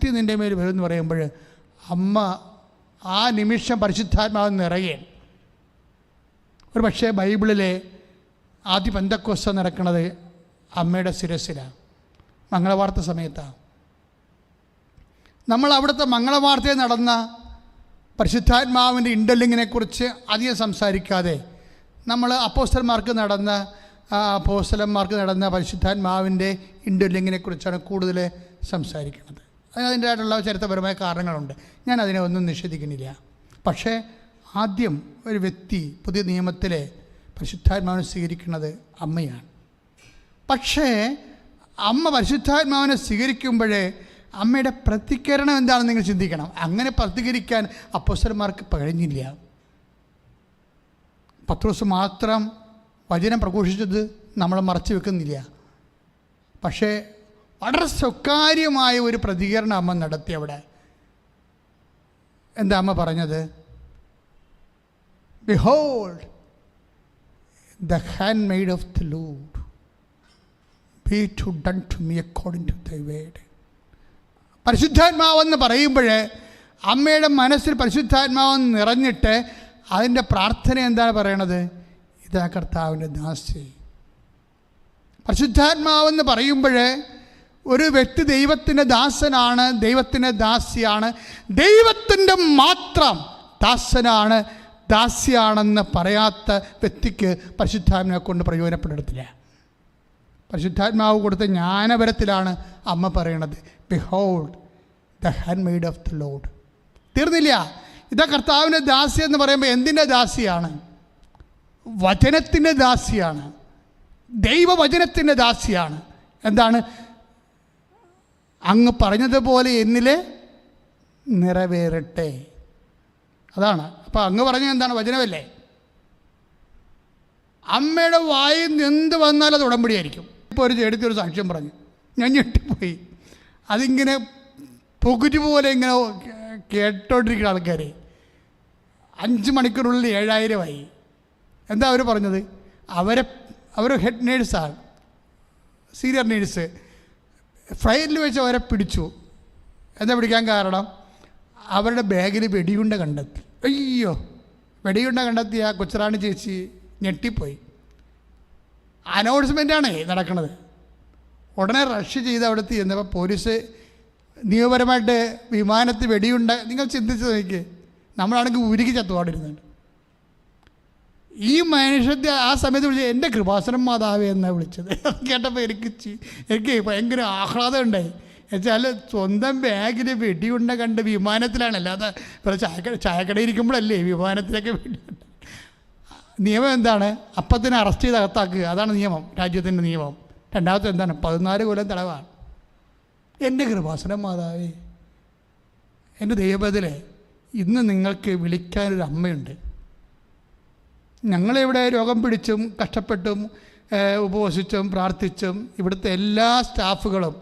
ശക്തി നിൻ്റെ മേൽ വരുമെന്ന് പറയുമ്പോൾ അമ്മ ആ നിമിഷം പരിശുദ്ധാത്മാവ് നിറയെ. ഒരു പക്ഷേ ബൈബിളിലെ ആദ്യ പെന്തക്കോസ്ത നടക്കുന്നത് അമ്മയുടെ ശിരസിലാണ്, മംഗളവാർത്ത സമയത്താണ്. നമ്മൾ അവിടുത്തെ മംഗളവാർത്തയിൽ നടന്ന പരിശുദ്ധാത്മാവിൻ്റെ ഇൻഡലിങ്ങിനെക്കുറിച്ച് അധികം സംസാരിക്കാതെ നമ്മൾ അപ്പോസ്തലന്മാർക്ക് നടന്ന പരിശുദ്ധാത്മാവിൻ്റെ ഇൻഡലിങ്ങിനെക്കുറിച്ചാണ് കൂടുതൽ സംസാരിക്കുന്നത്. അതിൻ്റെതായിട്ടുള്ള ചരിത്രപരമായ കാരണങ്ങളുണ്ട്, ഞാൻ അതിനെ ഒന്നും നിഷേധിക്കുന്നില്ല. പക്ഷേ ആദ്യം ഒരു വ്യക്തി പുതിയ നിയമത്തിലെ പരിശുദ്ധാത്മാവിനെ സ്വീകരിക്കുന്നത് അമ്മയാണ്. പക്ഷേ അമ്മ പരിശുദ്ധാത്മാവിനെ സ്വീകരിക്കുമ്പോഴേ അമ്മയുടെ പ്രതികരണം എന്താണെന്ന് നിങ്ങൾ ചിന്തിക്കണം. അങ്ങനെ പ്രതികരിക്കാൻ അപ്പോസ്തലന്മാർക്ക് കഴിഞ്ഞില്ല. പത്രോസ് മാത്രം വചനം പ്രഘോഷിച്ചത് നമ്മൾ മറച്ചു വെക്കുന്നില്ല. പക്ഷേ വളരെ സ്വകാര്യമായ ഒരു പ്രതികരണം അമ്മ നടത്തി. അവിടെ എന്താ അമ്മ പറഞ്ഞത്? Behold, the handmaid of the Lord, be it done to me according to thy word. പരിശുദ്ധാത്മാവെന്ന് പറയുമ്പോൾ അമ്മയുടെ മനസ്സിൽ പരിശുദ്ധാത്മാവ് നിറഞ്ഞിട്ട് അതിൻ്റെ പ്രാർത്ഥന എന്താണ് പറയണത്? ഇതാ കർത്താവിൻ്റെ ദാസി. പരിശുദ്ധാത്മാവെന്ന് പറയുമ്പോൾ ഒരു വ്യക്തി ദൈവത്തിൻ്റെ ദാസനാണ്, ദൈവത്തിൻ്റെ ദാസിയാണ്, ദൈവത്തിൻ്റെ മാത്രം ദാസനാണ്, ദാസിയാണെന്ന് പറയാത്ത വ്യക്തിക്ക് പരിശുദ്ധാത്മാവിനെ കൊണ്ട് പ്രയോജനപ്പെടത്തില്ല. പരിശുദ്ധാത്മാവ് കൊടുത്ത ജ്ഞാനപരത്തിലാണ് അമ്മ പറയണത്, behold the handmade of the Lord. തീർന്നില്ല. ഇതാ കർത്താവിൻ്റെ ദാസി എന്ന് പറയുമ്പോൾ എന്തിൻ്റെ ദാസിയാണ്? വചനത്തിൻ്റെ ദാസിയാണ്, ദൈവവചനത്തിൻ്റെ ദാസിയാണ്. എന്താണ്? അങ്ങ് പറഞ്ഞതുപോലെ എന്നിലെ നിറവേറട്ടെ. അതാണ്. അപ്പോൾ അങ്ങ് പറഞ്ഞത് എന്താണ്? വചനമല്ലേ. അമ്മയുടെ വായിൽ നിന്ന് എന്ത് വന്നാലും അത് ഉടമ്പടിയായിരിക്കും. ഇപ്പോൾ ഒരു സാക്ഷ്യം പറഞ്ഞു, ഞാൻ ഞെട്ടിപ്പോയി. അതിങ്ങനെ പുകുരു പോലെ ഇങ്ങനെ കേട്ടോണ്ടിരിക്കുന്ന ആൾക്കാർ 5 മണിക്കൂറിനുള്ളിൽ 7000 എന്താ അവർ പറഞ്ഞത്? അവർ ഹെഡ് നേഴ്സാണ്, സീനിയർ നേഴ്സ്. ഫ്ലൈറ്റിൽ വെച്ച് അവരെ പിടിച്ചു. എന്താ പിടിക്കാൻ കാരണം? അവരുടെ ബാഗിൽ വെടിയുണ്ട കണ്ടെത്തി. അയ്യോ, വെടിയുണ്ട കണ്ടെത്തിയ കൊച്ചുറാണി ചേച്ചി ഞെട്ടിപ്പോയി. അനൗൺസ്മെൻറ്റാണ് നടക്കുന്നത്. ഉടനെ റഷ് ചെയ്ത് അവിടുത്തെ ചെന്നപ്പോൾ പോലീസ് നിയമപരമായിട്ട് വിമാനത്തിൽ വെടിയുണ്ട, നിങ്ങൾ ചിന്തിച്ച് നോക്കി, നമ്മളാണെങ്കിൽ ഉരുകി ചത്തുപാടിരുന്നുണ്ട്. ഈ മനുഷ്യത്തെ ആ സമയത്ത് വിളിച്ചത് എൻ്റെ കൃപാസനം മാതാവേ എന്നാണ് വിളിച്ചത്. കേട്ടപ്പോൾ എനിക്ക് ഭയങ്കര ആഹ്ലാദം ഉണ്ടായി. എന്നുവെച്ചാൽ സ്വന്തം ബാഗിൽ വെടിയുണ്ട കണ്ട് വിമാനത്തിലാണ്, അല്ലാതെ ചായക്കട ഇരിക്കുമ്പോഴല്ലേ വിമാനത്തിലൊക്കെ വെടിയുണ്ട. നിയമം എന്താണ്? അപ്പത്തിനെ അറസ്റ്റ് ചെയ്ത് അകത്താക്കുക, അതാണ് നിയമം, രാജ്യത്തിൻ്റെ നിയമം. രണ്ടാമത്തെ എന്താണ്? 14 കൊല്ലം തടവാണ്. എൻ്റെ കൃപാസനം മാതാവേ, എൻ്റെ ദൈവത്തിലെ ഇന്ന് നിങ്ങൾക്ക് വിളിക്കാനൊരു അമ്മയുണ്ട്. ഞങ്ങളിവിടെ രോഗം പിടിച്ചും കഷ്ടപ്പെട്ടും ഉപവസിച്ചും പ്രാർത്ഥിച്ചും ഇവിടുത്തെ എല്ലാ സ്റ്റാഫുകളും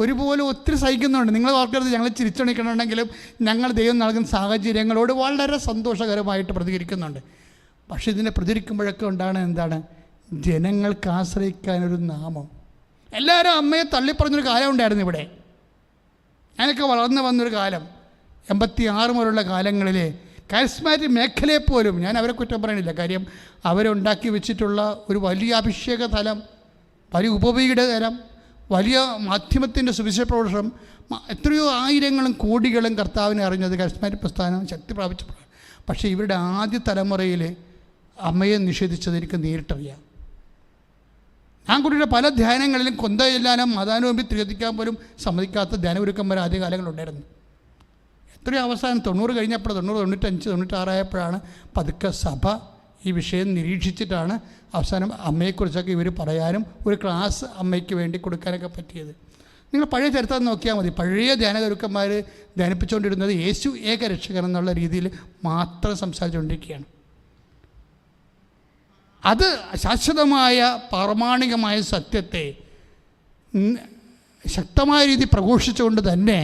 ഒരുപോലെ ഒത്തിരി സഹിക്കുന്നുണ്ട്. നിങ്ങൾ ഓർക്കരുത് ഞങ്ങൾ ചിരിച്ചണിക്കണമെങ്കിലും ഞങ്ങൾ ദൈവം നൽകുന്ന സാഹചര്യങ്ങളോട് വളരെ സന്തോഷകരമായിട്ട് പ്രതികരിക്കുന്നുണ്ട്. പക്ഷേ ഇതിനെ പ്രതികരിക്കുമ്പോഴൊക്കെ ഉണ്ടാണ് എന്താണ്? ജനങ്ങൾക്ക് ആശ്രയിക്കാനൊരു നാമം. എല്ലാവരും അമ്മയെ തള്ളിപ്പറഞ്ഞൊരു കാലം ഉണ്ടായിരുന്നു ഇവിടെ. ഞാനൊക്കെ വളർന്നു വന്നൊരു കാലം 86 മുതലുള്ള കാലങ്ങളിൽ കാരിസ്മാറ്റിക് മേഖലയെപ്പോലും ഞാൻ അവരെ കുറ്റം പറയണില്ല. കാര്യം അവരുണ്ടാക്കി വെച്ചിട്ടുള്ള ഒരു വലിയ അഭിഷേക തലം, വലിയ ഉപവിയുടെ തലം, വലിയ മാധ്യമത്തിൻ്റെ സുവിശേഷ പ്രവർത്തനം, എത്രയോ ആയിരങ്ങളും കോടികളും കർത്താവിനെ അറിഞ്ഞത് കാരിസ്മാറ്റിക് പ്രസ്ഥാനം ശക്തി പ്രാപിച്ചപ്പോഴാണ്. പക്ഷേ ഇവരുടെ ആദ്യ തലമുറയിൽ അമ്മയെ നിഷേധിച്ചത് എനിക്ക് നേരിട്ടറിയാം. ഞാൻ കുട്ടിയുടെ പല ധ്യാനങ്ങളിലും കൊന്ത ചെല്ലാനും മതാനുവേണ്ടി തിരഞ്ഞെടുക്കാൻ പോലും സമ്മതിക്കാത്ത ധ്യാനഗുരുക്കന്മാർ ആദ്യകാലങ്ങളുണ്ടായിരുന്നു. എത്രയോ അവസാനം 90 കഴിഞ്ഞപ്പോൾ 90, 95, 96 ആയപ്പോഴാണ് പതുക്കെ സഭ ഈ വിഷയം നിരീക്ഷിച്ചിട്ടാണ് അവസാനം അമ്മയെക്കുറിച്ചൊക്കെ ഇവർ പറയാനും ഒരു ക്ലാസ് അമ്മയ്ക്ക് വേണ്ടി കൊടുക്കാനൊക്കെ പറ്റിയത്. നിങ്ങൾ പഴയ ചരിത്രം നോക്കിയാൽ മതി. പഴയ ധ്യാനഗുരുക്കന്മാർ ധ്യാനിപ്പിച്ചുകൊണ്ടിരുന്നത് യേശു ഏക രക്ഷകൻ എന്നുള്ള രീതിയിൽ മാത്രം സംസാരിച്ചുകൊണ്ടിരിക്കുകയാണ്. അത് ശാശ്വതമായ പ്രാമാണികമായ സത്യത്തെ ശക്തമായ രീതി പ്രഘോഷിച്ചുകൊണ്ട് തന്നെ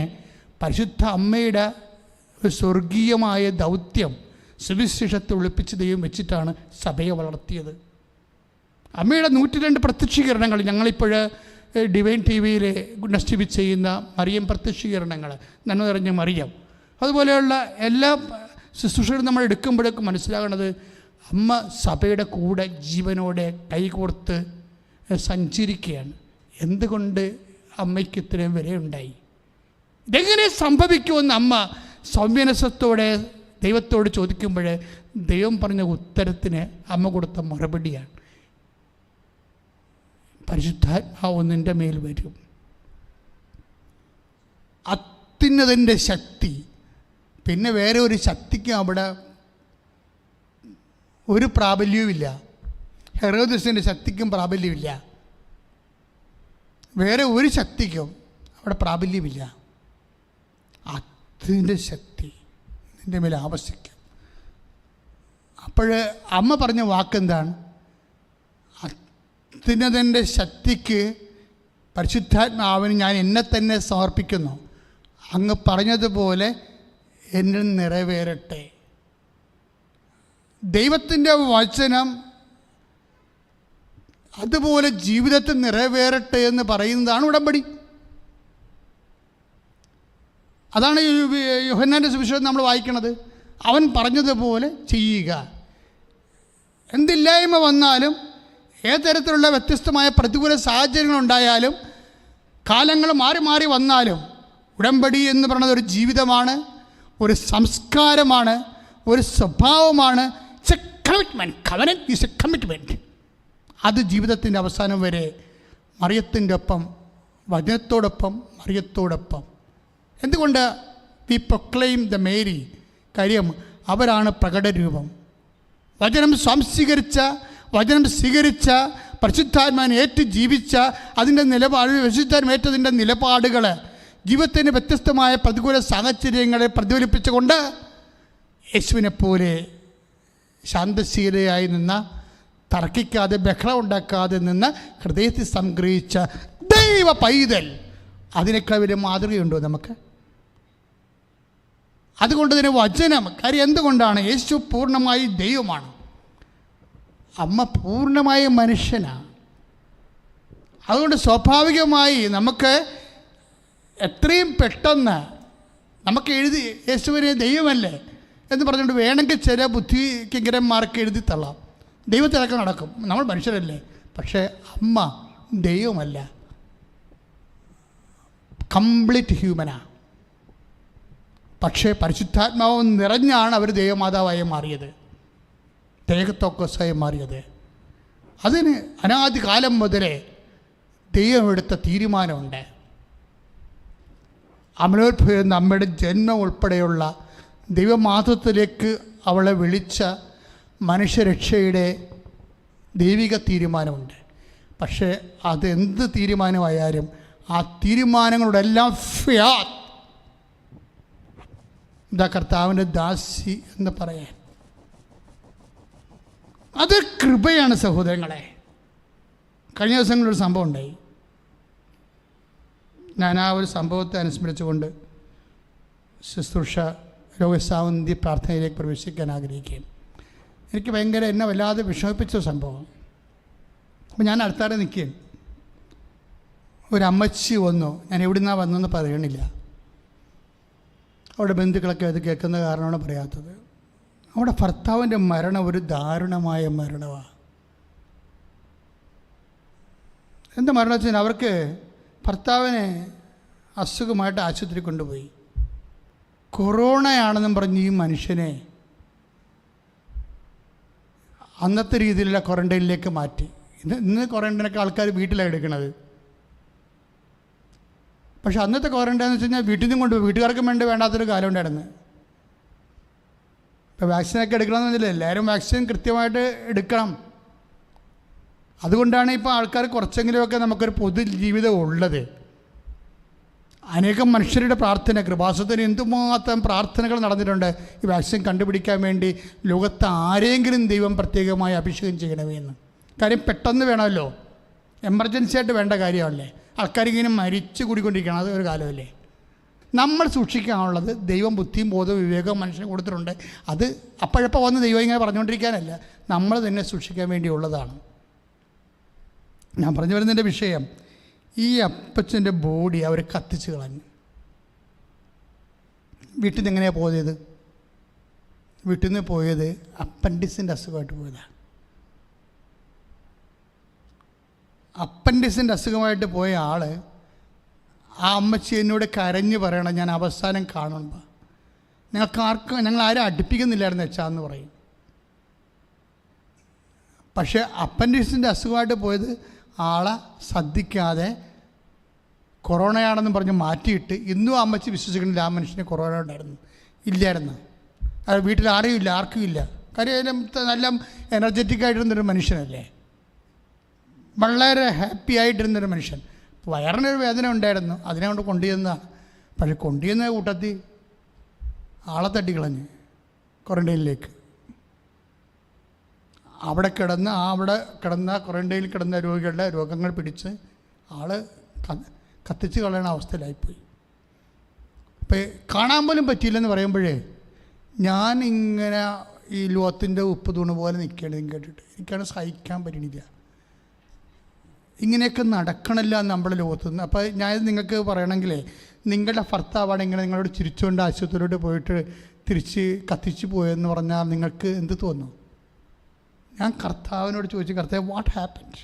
പരിശുദ്ധ അമ്മയുടെ ഒരു സ്വർഗീയമായ ദൗത്യം സുവിശേഷത്തെ ഒളിപ്പിച്ച് ദൈവം വെച്ചിട്ടാണ് സഭയെ വളർത്തിയത്. അമ്മയുടെ 102 പ്രത്യക്ഷീകരണങ്ങൾ ഞങ്ങളിപ്പോൾ ഡിവൈൻ ടി വിയിൽ ഗുഡ്നസ് ടി വി ചെയ്യുന്ന മറിയം പ്രത്യക്ഷീകരണങ്ങൾ, നന്മ നിറഞ്ഞ മറിയം, അതുപോലെയുള്ള എല്ലാ ശുശ്രൂഷകളും നമ്മൾ എടുക്കുമ്പോഴേക്കും മനസ്സിലാകുന്നത് അമ്മ സഭയുടെ കൂടെ ജീവനോടെ കൈകോർത്ത് സഞ്ചരിക്കുകയാണ്. എന്തുകൊണ്ട് അമ്മയ്ക്ക് ഇത്രയും വിലയുണ്ടായി? ഇതെങ്ങനെ സംഭവിക്കുമെന്ന് അമ്മ സൗമ്യനസത്തോടെ ദൈവത്തോട് ചോദിക്കുമ്പോൾ ദൈവം പറഞ്ഞ ഉത്തരത്തിന് അമ്മ കൊടുത്ത മറുപടിയാണ്, പരിശുദ്ധാത്മാവ് നിൻ്റെ മേൽ വരും. അത്യുന്നതൻ്റെ ശക്തി, പിന്നെ വേറെ ഒരു ശക്തിക്കും അവിടെ ഒരു പ്രാബല്യവുമില്ല. ഹെറോദസിൻ്റെ ശക്തിക്കും പ്രാബല്യമില്ല, വേറെ ഒരു ശക്തിക്കും അവിടെ പ്രാബല്യമില്ല. അതിൻ്റെ ശക്തി നിൻ്റെ മേൽ ആവശ്യിക്കും. അപ്പോൾ അമ്മ പറഞ്ഞ വാക്കെന്താണ്? അത്യുന്നതൻ്റെ ശക്തിക്ക്, പരിശുദ്ധാത്മാവിന് ഞാൻ എന്നെ തന്നെ സമർപ്പിക്കുന്നു. അങ്ങ് പറഞ്ഞതുപോലെ എന്നിൽ നിറവേറട്ടെ. ദൈവത്തിൻ്റെ വചനം അതുപോലെ ജീവിതത്തിൽ നിറവേറട്ടെ എന്ന് പറയുന്നതാണ് ഉടമ്പടി. അതാണ് യോഹന്നാൻ്റെ സുവിശേഷം നമ്മൾ വായിക്കണത്. അവൻ പറഞ്ഞതുപോലെ ചെയ്യുക. എന്തില്ലായ്മ വന്നാലും, ഏത് തരത്തിലുള്ള വ്യത്യസ്തമായ പ്രതികൂല സാഹചര്യങ്ങളുണ്ടായാലും, കാലങ്ങൾ മാറി മാറി വന്നാലും, ഉടമ്പടി എന്ന് പറയുന്നത് ഒരു ജീവിതമാണ്, ഒരു സംസ്കാരമാണ്, ഒരു സ്വഭാവമാണ്. It's A commitment. Covenant is A commitment. അത് ജീവിതത്തിൻ്റെ അവസാനം വരെ മറിയത്തിൻ്റെ ഒപ്പം, വചനത്തോടൊപ്പം, മറിയത്തോടൊപ്പം. എന്തുകൊണ്ട് വി പ്രൊക്ലെയിം ദ മേരി? കാര്യം അവരാണ് പ്രകടരൂപം. വചനം സംസ്വീകരിച്ച, വചനം സ്വീകരിച്ച, പരിശുദ്ധാത്മാവിനെ ഏറ്റു ജീവിച്ച, അതിൻ്റെ നിലപാട്, പരിശുദ്ധാത്മേറ്റതിൻ്റെ നിലപാടുകൾ ജീവിതത്തിന് വ്യത്യസ്തമായ പ്രതികൂല സാഹചര്യങ്ങളെ പ്രതിഫലിപ്പിച്ചുകൊണ്ട് യേശുവിനെപ്പോലെ ശാന്തശീലയായി നിന്ന, തർക്കിക്കാതെ ബഹളം ഉണ്ടാക്കാതെ നിന്ന് ഹൃദയത്തിൽ സംഗ്രഹിച്ച ദൈവ പൈതൽ, അതിനേക്കാൾ വലിയ മാതൃകയുണ്ടോ നമുക്ക്? അതുകൊണ്ട് തന്നെ വചനം, കാര്യം എന്തുകൊണ്ടാണ്? യേശു പൂർണ്ണമായി ദൈവമാണ്, അമ്മ പൂർണ്ണമായ മനുഷ്യനാണ്. അതുകൊണ്ട് സ്വാഭാവികമായി നമുക്ക് എത്രയും പെട്ടെന്ന് നമുക്ക് എഴുതി യേശുവിനെ ദൈവമല്ലേ എന്ന് പറഞ്ഞുകൊണ്ട് വേണമെങ്കിൽ ചില ബുദ്ധിക്കിങ്കരന്മാർക്ക് എഴുതി തള്ളാം. ദൈവത്തിലൊക്കെ നടക്കും, നമ്മൾ മനുഷ്യരല്ലേ. പക്ഷേ അമ്മ ദൈവമല്ല, കംപ്ലീറ്റ് ഹ്യൂമനാണ്. പക്ഷേ പരിശുദ്ധാത്മാവ് നിറഞ്ഞാണ് അവർ ദൈവമാതാവായി മാറിയത്, തേകത്തോക്കസായി മാറിയത്. അതിന് അനാദി കാലം മുതലേ ദൈവം എടുത്ത തീരുമാനമുണ്ട്. അമലോത്ഭവം എന്ന അമ്മയുടെ ജന്മം ഉൾപ്പെടെയുള്ള ദൈവമാതൃത്വത്തിലേക്ക് അവളെ വിളിച്ച മനുഷ്യരക്ഷയുടെ ദൈവിക തീരുമാനമുണ്ട്. പക്ഷേ അതെന്ത് തീരുമാനമായാലും ആ തീരുമാനങ്ങളോടെല്ലാം ഫിയാത്ത്, ഇതാ കർത്താവിൻ്റെ ദാസി എന്ന് പറയാൻ, അത് കൃപയാണ് സഹോദരങ്ങളെ. കഴിഞ്ഞ ദിവസങ്ങളൊരു സംഭവം ഉണ്ടായി. ഞാൻ ആ ഒരു സംഭവത്തെ അനുസ്മരിച്ചുകൊണ്ട് ശുശ്രൂഷ രോഗശാന്തി പ്രാർത്ഥനയിലേക്ക് പ്രവേശിക്കാൻ ആഗ്രഹിക്കുകയും, എനിക്ക് ഭയങ്കര എന്നെ വല്ലാതെ വിഷമിപ്പിച്ച സംഭവം. അപ്പോൾ ഞാൻ അടുത്താടെ നിൽക്കുകയും ഒരമ്മച്ചി വന്നു. ഞാൻ എവിടെ നിന്നാണ് വന്നതെന്ന് പറയണില്ല, അവിടെ ബന്ധുക്കളൊക്കെ അത് കേൾക്കുന്ന കാരണമാണ് പറയാത്തത്. അവിടെ ഭർത്താവിൻ്റെ മരണം ഒരു ദാരുണമായ മരണമാണ്. എന്താ മരണം വെച്ചാൽ അവർക്ക് ഭർത്താവിനെ അസുഖമായിട്ട് ആശുപത്രി കൊണ്ടുപോയി. കൊറോണയാണെന്നും പറഞ്ഞ് ഈ മനുഷ്യനെ അന്നത്തെ രീതിയിലുള്ള ക്വാറൻറ്റൈനിലേക്ക് മാറ്റി. ഇന്ന് ക്വാറൻറ്റൈനൊക്കെ ആൾക്കാർ വീട്ടിലാണ് എടുക്കുന്നത്. പക്ഷെ അന്നത്തെ ക്വാറൻറ്റൈൻ എന്ന് വെച്ച് കഴിഞ്ഞാൽ വീട്ടിൽ നിന്നും കൊണ്ടുപോയി, വീട്ടുകാർക്കും വേണ്ടാത്തൊരു കാലം ഉണ്ടായിരുന്നു. ഇപ്പോൾ വാക്സിനൊക്കെ എടുക്കണമെന്നില്ല, എല്ലാവരും വാക്സിൻ കൃത്യമായിട്ട് എടുക്കണം. അതുകൊണ്ടാണ് ഇപ്പോൾ ആൾക്കാർ കുറച്ചെങ്കിലുമൊക്കെ നമുക്കൊരു പൊതു ജീവിതം ഉള്ളത്. അനേകം മനുഷ്യരുടെ പ്രാർത്ഥന, കൃപാസനത്തിന് എന്തുമാത്രം പ്രാർത്ഥനകൾ നടന്നിട്ടുണ്ട് ഈ വാക്സിൻ കണ്ടുപിടിക്കാൻ വേണ്ടി. ലോകത്ത് ആരെങ്കിലും ദൈവം പ്രത്യേകമായി അഭിഷേകം ചെയ്യണമേ എന്ന്. കാര്യം പെട്ടെന്ന് വേണമല്ലോ, എമർജൻസി ആയിട്ട് വേണ്ട കാര്യമല്ലേ. ആൾക്കാരിങ്ങനെ മരിച്ചു കൂടിക്കൊണ്ടിരിക്കണം, അത് ഒരു കാലമല്ലേ. നമ്മൾ സൂക്ഷിക്കാനുള്ളത് ദൈവം ബുദ്ധിയും ബോധവും വിവേകവും മനുഷ്യന് കൊടുത്തിട്ടുണ്ട്. അത് അപ്പോഴപ്പോൾ വന്ന് ദൈവം ഇങ്ങനെ പറഞ്ഞുകൊണ്ടിരിക്കാനല്ല, നമ്മൾ തന്നെ സൂക്ഷിക്കാൻ വേണ്ടിയുള്ളതാണ്. ഞാൻ പറഞ്ഞു വരുന്നതിൻ്റെ വിഷയം, ഈ അപ്പച്ചൻ്റെ ബോഡി അവർ കത്തിച്ച് കളഞ്ഞു. വീട്ടിൽ നിന്ന് എങ്ങനെയാണ് പോയത്? വീട്ടിൽ നിന്ന് പോയത് അപ്പൻഡിക്സിൻ്റെ അസുഖമായിട്ട് പോയതാണ്. അപ്പൻഡിക്സിൻ്റെ അസുഖമായിട്ട് പോയ ആൾ ആ അമ്മച്ചി എന്നോട് കരഞ്ഞ് പറയണം, ഞാൻ അവസാനം കാണുമ്പോൾ ഞങ്ങൾ ആരും അടുപ്പിക്കുന്നില്ലായിരുന്നു വെച്ചാന്ന് പറയും. പക്ഷേ അപ്പൻഡിക്സിൻ്റെ അസുഖമായിട്ട് പോയത് ആളെ ശ്രദ്ധിക്കാതെ കൊറോണയാണെന്ന് പറഞ്ഞ് മാറ്റിയിട്ട് ഇന്നും അമ്മച്ചി വിശ്വസിക്കുന്നില്ല ആ മനുഷ്യന് കൊറോണ ഇല്ലായിരുന്നു. അത് വീട്ടിൽ ആർക്കും ഇല്ല. കാര്യം നല്ല എനർജറ്റിക് ആയിട്ടിരുന്നൊരു മനുഷ്യനല്ലേ, വളരെ ഹാപ്പി ആയിട്ടിരുന്നൊരു മനുഷ്യൻ. വയറിനൊരു വേദന ഉണ്ടായിരുന്നു, അതിനെ കൊണ്ട് കൊണ്ടുചെന്നതാണ്. പക്ഷെ കൊണ്ടുചെന്ന കൂട്ടത്തിൽ ആളെ തട്ടിക്കളഞ്ഞ് ക്വാറൻറ്റൈനിലേക്ക്. അവിടെ കിടന്ന ക്വാറൻറ്റൈനിൽ കിടന്ന രോഗികളുടെ രോഗങ്ങൾ പിടിച്ച് ആൾ കത്തിച്ച് കളയണ അവസ്ഥയിലായിപ്പോയി. അപ്പോൾ കാണാൻ പോലും പറ്റിയില്ലെന്ന് പറയുമ്പോഴേ ഞാനിങ്ങനെ ഈ ലോകത്തിൻ്റെ ഉപ്പ് തൂണ് പോലെ നിൽക്കണതും കേട്ടിട്ട് എനിക്കാണ് സഹിക്കാൻ പറ്റണില്ല. ഇങ്ങനെയൊക്കെ നടക്കണില്ല നമ്മുടെ ലോകത്തുനിന്ന്. അപ്പോൾ ഞാൻ നിങ്ങൾക്ക് പറയണമെങ്കിലേ, നിങ്ങളുടെ ഭർത്താവാണ് ഇങ്ങനെ നിങ്ങളോട് ചിരിച്ചുകൊണ്ട് ആശുപത്രിയിലോട്ട് പോയിട്ട് തിരിച്ച് കത്തിച്ച് പോയെന്ന് പറഞ്ഞാൽ നിങ്ങൾക്ക് എന്ത് തോന്നും? ഞാൻ കർത്താവിനോട് ചോദിച്ചു, കർത്താവ് വാട്ട് ഹാപ്പൻഡ്?